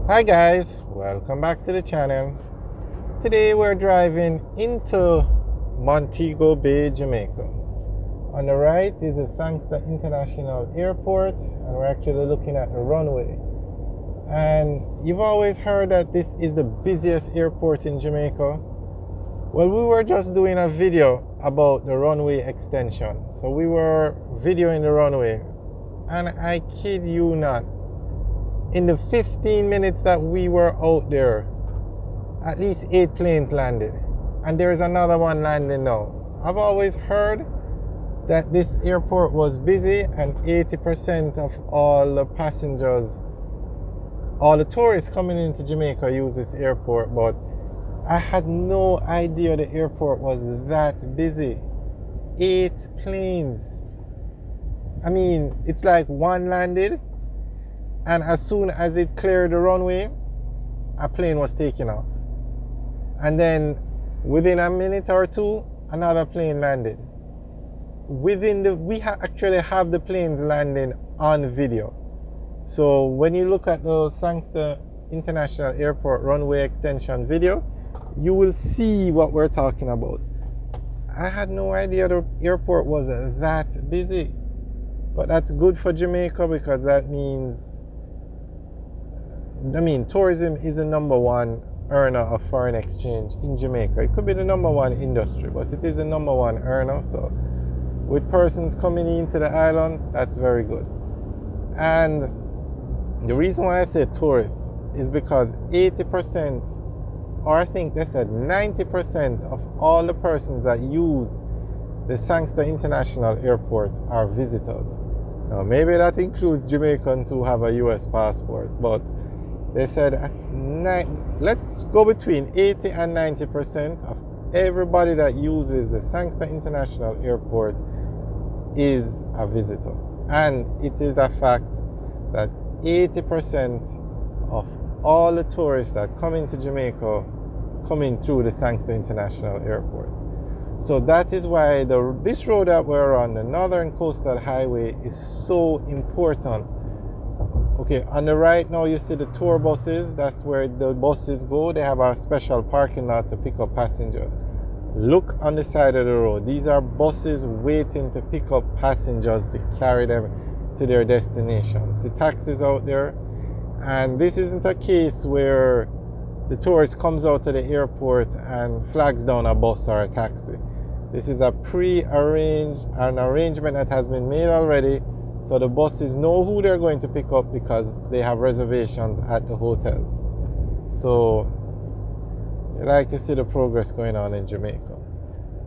Hi guys, welcome back to the channel. Today we're driving into Montego Bay, Jamaica. On the right is the Sangster International Airport, and we're actually looking at the runway. And you've always heard that this is the busiest airport in Jamaica. Well, we were just doing a video about the runway extension. So we were videoing the runway, and I kid you not, in the 15 minutes that we were out there, at least 8 planes landed. And there's another one landing now. I've always heard that this airport was busy and 80% of all the passengers, all the tourists coming into Jamaica use this airport, but I had no idea the airport was that busy. 8 planes. I mean, it's like one landed, and as soon as it cleared the runway, a plane was taking off. And then within a minute or two, another plane landed. We actually have the planes landing on video. So when you look at the Sangster International Airport runway extension video, you will see what we're talking about. I had no idea the airport was that busy. But that's good for Jamaica, because that means, tourism is the number one earner of foreign exchange in Jamaica. It could be the number one industry, but it is the number one earner. So with persons coming into the island, that's very good. And the reason why I say tourists is because 80%, or I think they said 90% of all the persons that use the Sangster International Airport are visitors. Now, maybe that includes Jamaicans who have a US passport, but they said let's go between 80 and 90% of everybody that uses the Sangster International Airport is a visitor. And it is a fact that 80% of all the tourists that come into Jamaica come in through the Sangster International Airport. So that is why this road that we're on, the Northern Coastal Highway, is so important. Okay, on the right now you see the tour buses. That's where the buses go. They have a special parking lot to pick up passengers. Look on the side of the road. These are buses waiting to pick up passengers to carry them to their destinations. The taxis out there. And this isn't a case where the tourist comes out to the airport and flags down a bus or a taxi. This is a an arrangement that has been made already. So the buses know who they're going to pick up because they have reservations at the hotels. So you like to see the progress going on in Jamaica.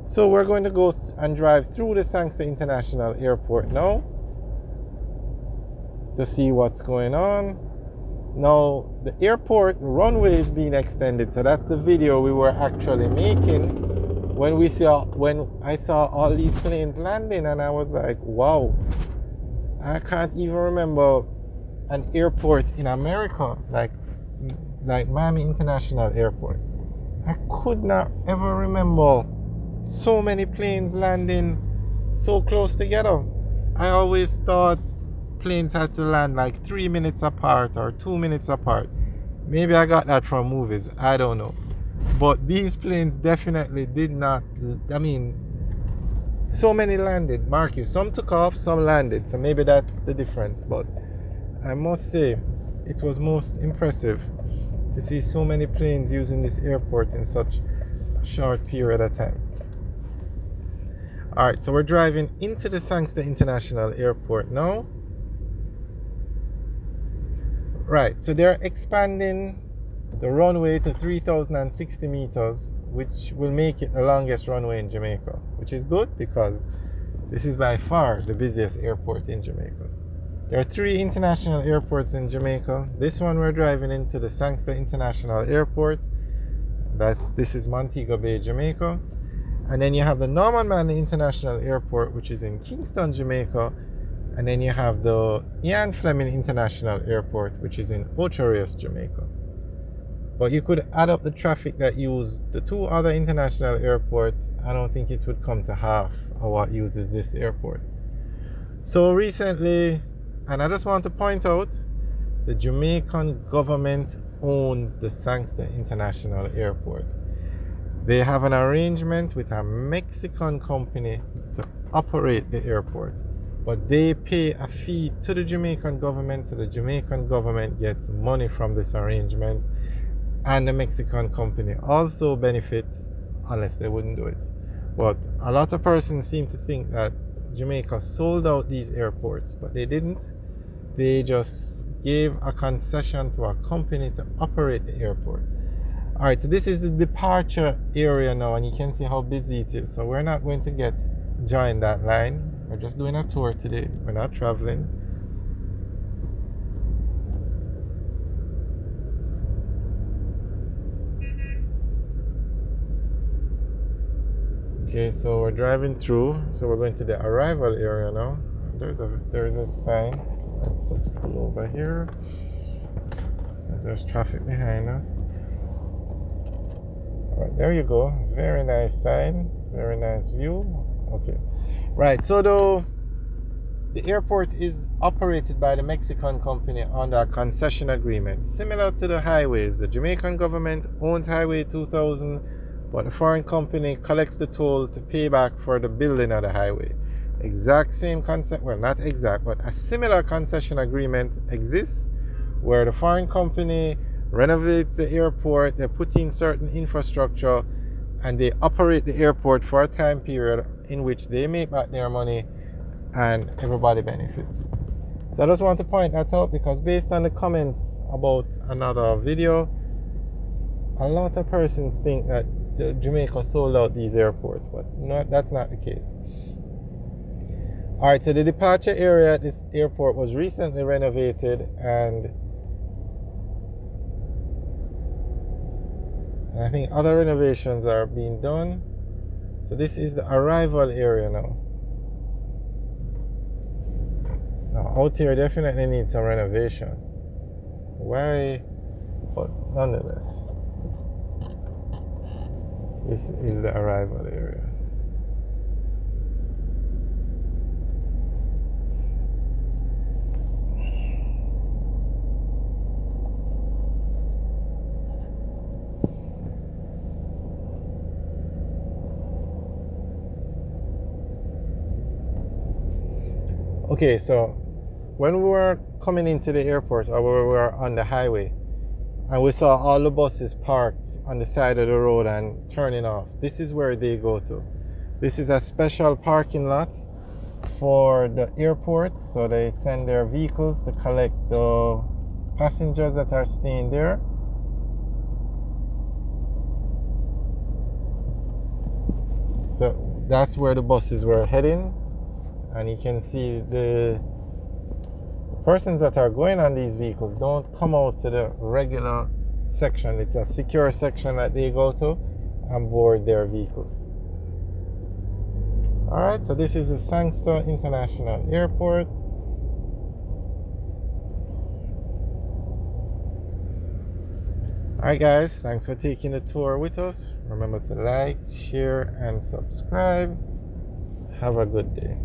So we're going to go and drive through the Sangster International Airport now to see what's going on. Now the airport runway is being extended, so that's the video we were actually making when I saw all these planes landing, and I was like, wow. I can't even remember an airport in America like Miami International Airport. I could not ever remember so many planes landing so close together. I always thought planes had to land like 3 minutes apart or 2 minutes apart. Maybe I got that from movies, I don't know. But these planes definitely did not, so many landed, mark you. Some took off, some landed. So maybe that's the difference. But I must say, it was most impressive to see so many planes using this airport in such a short period of time. Alright, so we're driving into the Sangster International Airport now. Right, so they're expanding the runway to 3,060 meters, which will make it the longest runway in Jamaica, which is good because this is by far the busiest airport in Jamaica. There are 3 international airports in Jamaica. This one we're driving into, the Sangster International Airport. This is Montego Bay, Jamaica. And then you have the Norman Manley International Airport, which is in Kingston, Jamaica. And then you have the Ian Fleming International Airport, which is in Ocho Rios, Jamaica. But you could add up the traffic that use the 2 other international airports. I don't think it would come to half of what uses this airport. So recently, and I just want to point out, the Jamaican government owns the Sangster International Airport. They have an arrangement with a Mexican company to operate the airport, but they pay a fee to the Jamaican government, so the Jamaican government gets money from this arrangement, and the Mexican company also benefits, unless they wouldn't do it. But a lot of persons seem to think that Jamaica sold out these airports, but they didn't. They just gave a concession to a company to operate the airport. All right, so this is the departure area now, and you can see how busy it is. So we're not going to join that line. We're just doing a tour today. We're not traveling. Okay, so we're driving through. So we're going to the arrival area now. There's a sign. Let's just pull over here. There's traffic behind us. All right, there you go. Very nice sign. Very nice view. Okay. Right, so the airport is operated by the Mexican company under a concession agreement, similar to the highways. The Jamaican government owns Highway 2000, but the foreign company collects the toll to pay back for the building of the highway. Exact same concept, well, not exact, but a similar concession agreement exists where the foreign company renovates the airport, they put in certain infrastructure, and they operate the airport for a time period in which they make back their money and everybody benefits. So I just want to point that out because based on the comments about another video, a lot of persons think that Jamaica sold out these airports, but that's not the case. All right, so the departure area at this airport was recently renovated, and I think other renovations are being done. So this is the arrival area now. Now out here definitely needs some renovation. Why? But nonetheless, this is the arrival area. Okay, so when we were coming into the airport, or we were on the highway, and we saw all the buses parked on the side of the road and turning off, this is where they go to. This is a special parking lot for the airport, so they send their vehicles to collect the passengers that are staying there. So that's where the buses were heading. And you can see the persons that are going on these vehicles don't come out to the regular section. It's a secure section that they go to and board their vehicle. All right, so this is the Sangster International Airport. All right, guys, thanks for taking the tour with us. Remember to like, share, and subscribe. Have a good day.